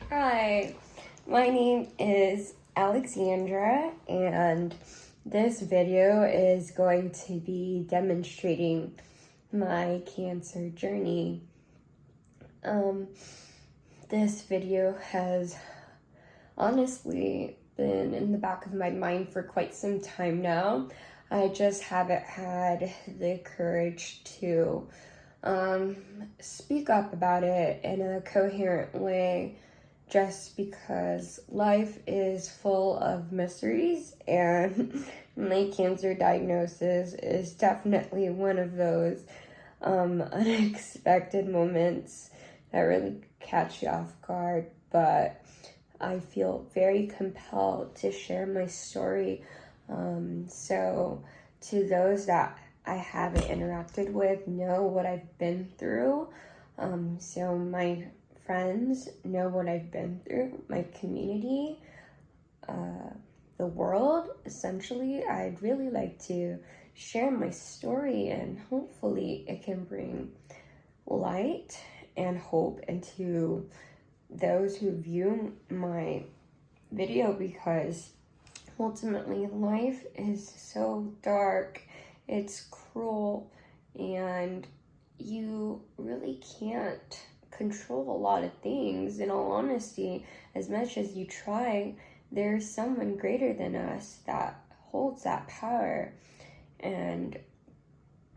Hi, my name is Alexandra, and this video is going to be demonstrating my cancer journey. This video has honestly been in the back of my mind for quite some time now. I just haven't had the courage to speak up about it in a coherent way, just because life is full of mysteries, and my cancer diagnosis is definitely one of those unexpected moments that really catch you off guard. But I feel very compelled to share my story. So to those that I haven't interacted with know what I've been through. So my friends know what I've been through, my community, the world, essentially. I'd really like to share my story, and hopefully it can bring light and hope into those who view my video, because ultimately life is so dark, it's cruel, and you really can't control a lot of things. In all honesty, as much as you try, there's someone greater than us that holds that power, and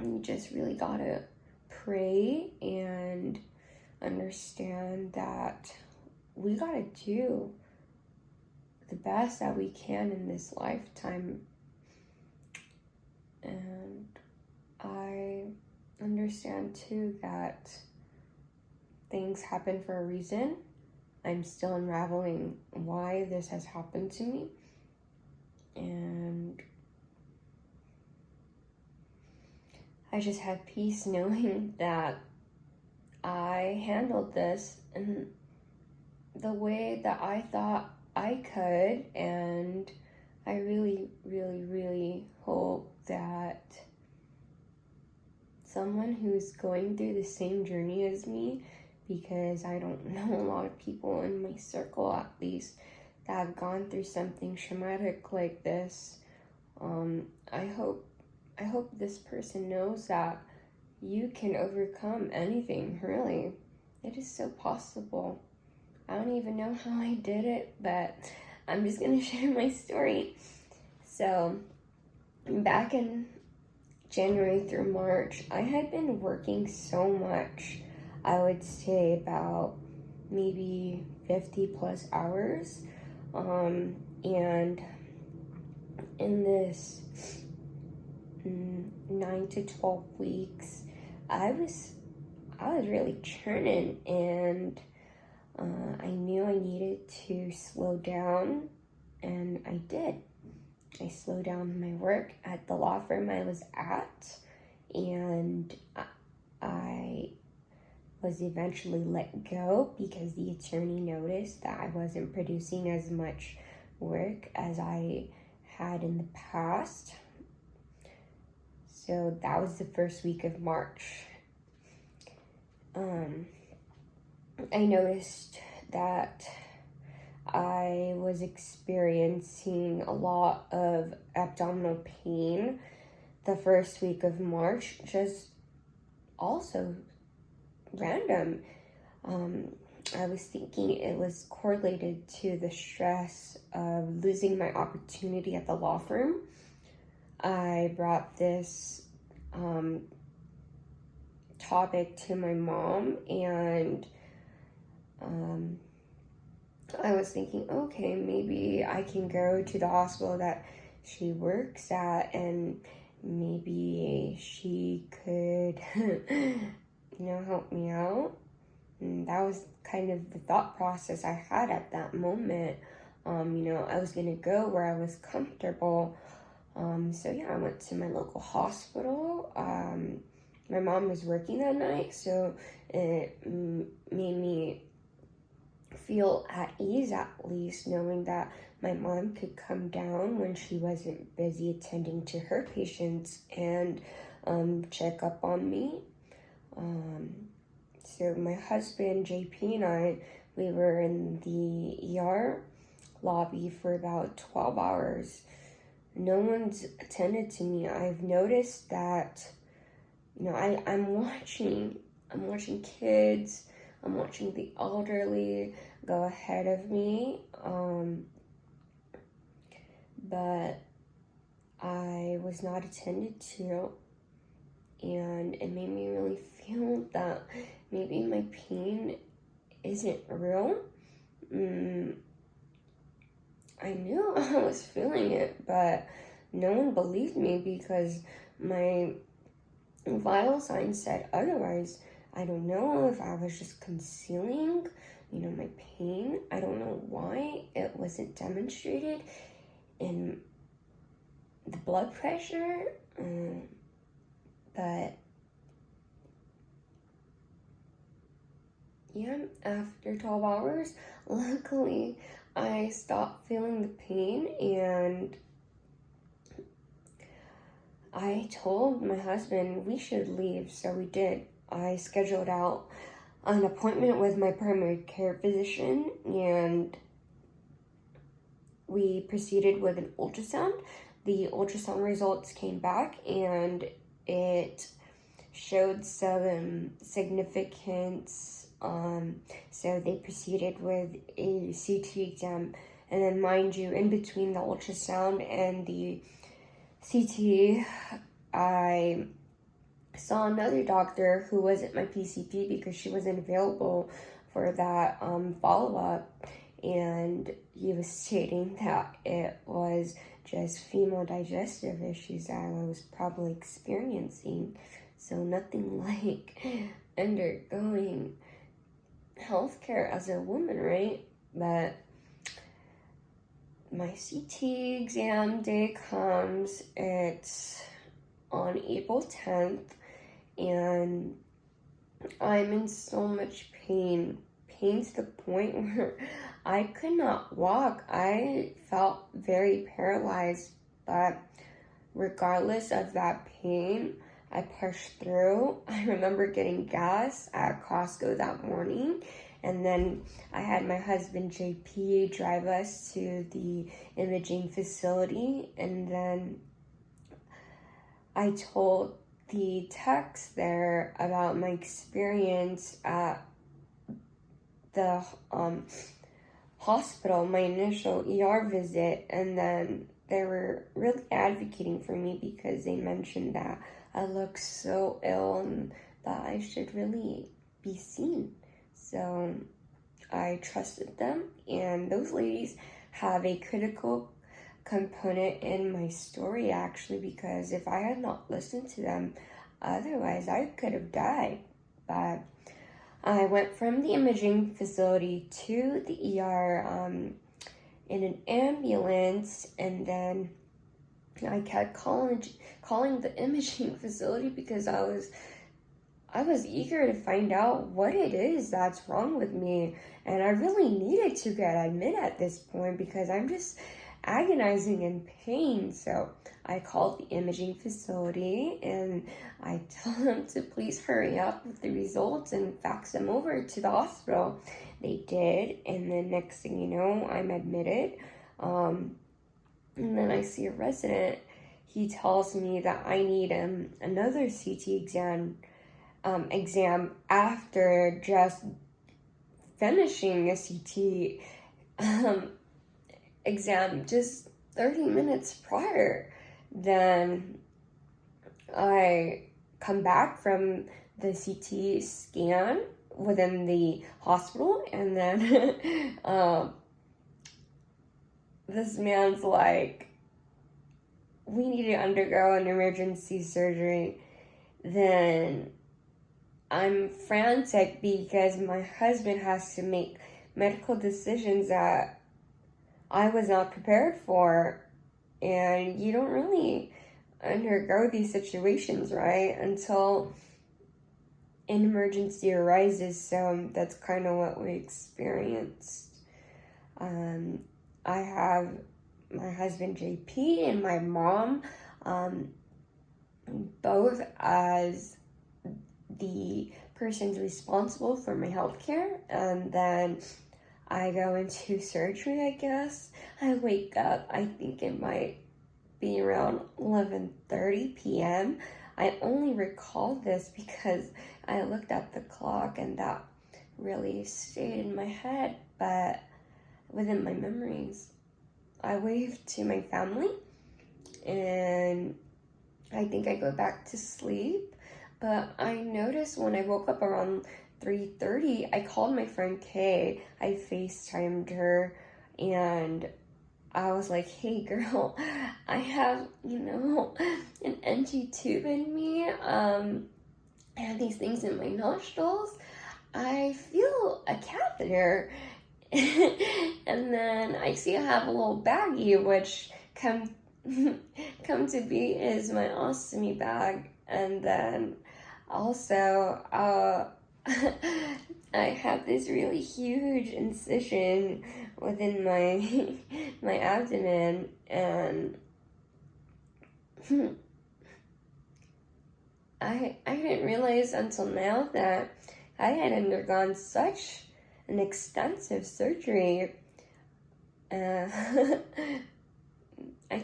you just really gotta pray and understand that we gotta do the best that we can in this lifetime. And I understand too that things happen for a reason. I'm still unraveling why this has happened to me, and I just have peace knowing that I handled this in the way that I thought I could, and I really, really, really hope that someone who's going through the same journey as me, because I don't know a lot of people in my circle, at least, that have gone through something traumatic like this. I hope this person knows that you can overcome anything, really. It is so possible. I don't even know how I did it, but I'm just gonna share my story. So, back in January through March, I had been working so much. I would say about maybe 50 plus hours. And in this 9 to 12 weeks, I was really churning, and I knew I needed to slow down, and I did. I slowed down my work at the law firm I was at, and I was eventually let go because the attorney noticed that I wasn't producing as much work as I had in the past. So that was the first week of March. I noticed that I was experiencing a lot of abdominal pain the first week of March, just also random. I was thinking it was correlated to the stress of losing my opportunity at the law firm. I brought this topic to my mom, and I was thinking, okay, maybe I can go to the hospital that she works at, and maybe she could, help me out. And that was kind of the thought process I had at that moment. I was gonna go where I was comfortable. So yeah, I went to my local hospital. My mom was working that night, so it made me feel at ease, at least, knowing that my mom could come down when she wasn't busy attending to her patients and check up on me. So my husband, JP, and I, We were in the ER lobby for about 12 hours. No one's attended to me. I've noticed that, I'm watching kids, I'm watching the elderly go ahead of me, but I was not attended to, and it made me really feel that maybe my pain isn't real. I knew I was feeling it, but no one believed me because my vital signs said otherwise. I don't know if I was just concealing, my pain. I don't know why it wasn't demonstrated in the blood pressure, but yeah, after 12 hours, luckily, I stopped feeling the pain, and I told my husband we should leave, so we did. I scheduled out an appointment with my primary care physician, and we proceeded with an ultrasound. The ultrasound results came back, and it showed some significance. So they proceeded with a CT exam, and then mind you, in between the ultrasound and the CT, I saw another doctor who wasn't my PCP because she wasn't available for that follow-up, and he was stating that it was just female digestive issues that I was probably experiencing, so nothing like undergoing healthcare as a woman, right? But my CT exam day comes, it's on April 10th, and I'm in so much pain to the point where I could not walk. I felt very paralyzed, but regardless of that pain, I pushed through. I remember getting gas at Costco that morning, and then I had my husband JP drive us to the imaging facility, and then I told the techs there about my experience at the hospital, my initial ER visit, and then they were really advocating for me because they mentioned that I look so ill and that I should really be seen. So I trusted them, and those ladies have a critical component in my story, actually, because if I had not listened to them, otherwise I could have died. But I went from the imaging facility to the ER in an ambulance, and then I kept calling the imaging facility because I was eager to find out what it is that's wrong with me, and I really needed to get admitted at this point because I'm just agonizing in pain. So I called the imaging facility and I told them to please hurry up with the results and fax them over to the hospital. They did, and then next thing you know, I'm admitted. And then I see a resident. He tells me that I need another CT exam after just finishing a CT exam just 30 minutes prior. Then I come back from the CT scan within the hospital, and then this man's like, we need to undergo an emergency surgery. Then I'm frantic because my husband has to make medical decisions that I was not prepared for. And you don't really undergo these situations, right, until an emergency arises. So that's kind of what we experienced. I have my husband JP and my mom, both as the persons responsible for my healthcare, and then I go into surgery, I guess. I wake up, I think it might be around 11:30 p.m. I only recall this because I looked at the clock and that really stayed in my head, but within my memories. I waved to my family and I think I go back to sleep, but I noticed when I woke up around 3:30, I called my friend Kay. I FaceTimed her and I was like, hey girl, I have, an NG tube in me. I have these things in my nostrils. I feel a catheter. And then I see I have a little baggie, which come to be is my ostomy bag. And then also, I have this really huge incision within my my abdomen, and I didn't realize until now that I had undergone such an extensive surgery. I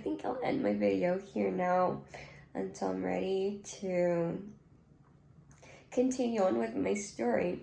think I'll end my video here now until I'm ready to continue on with my story.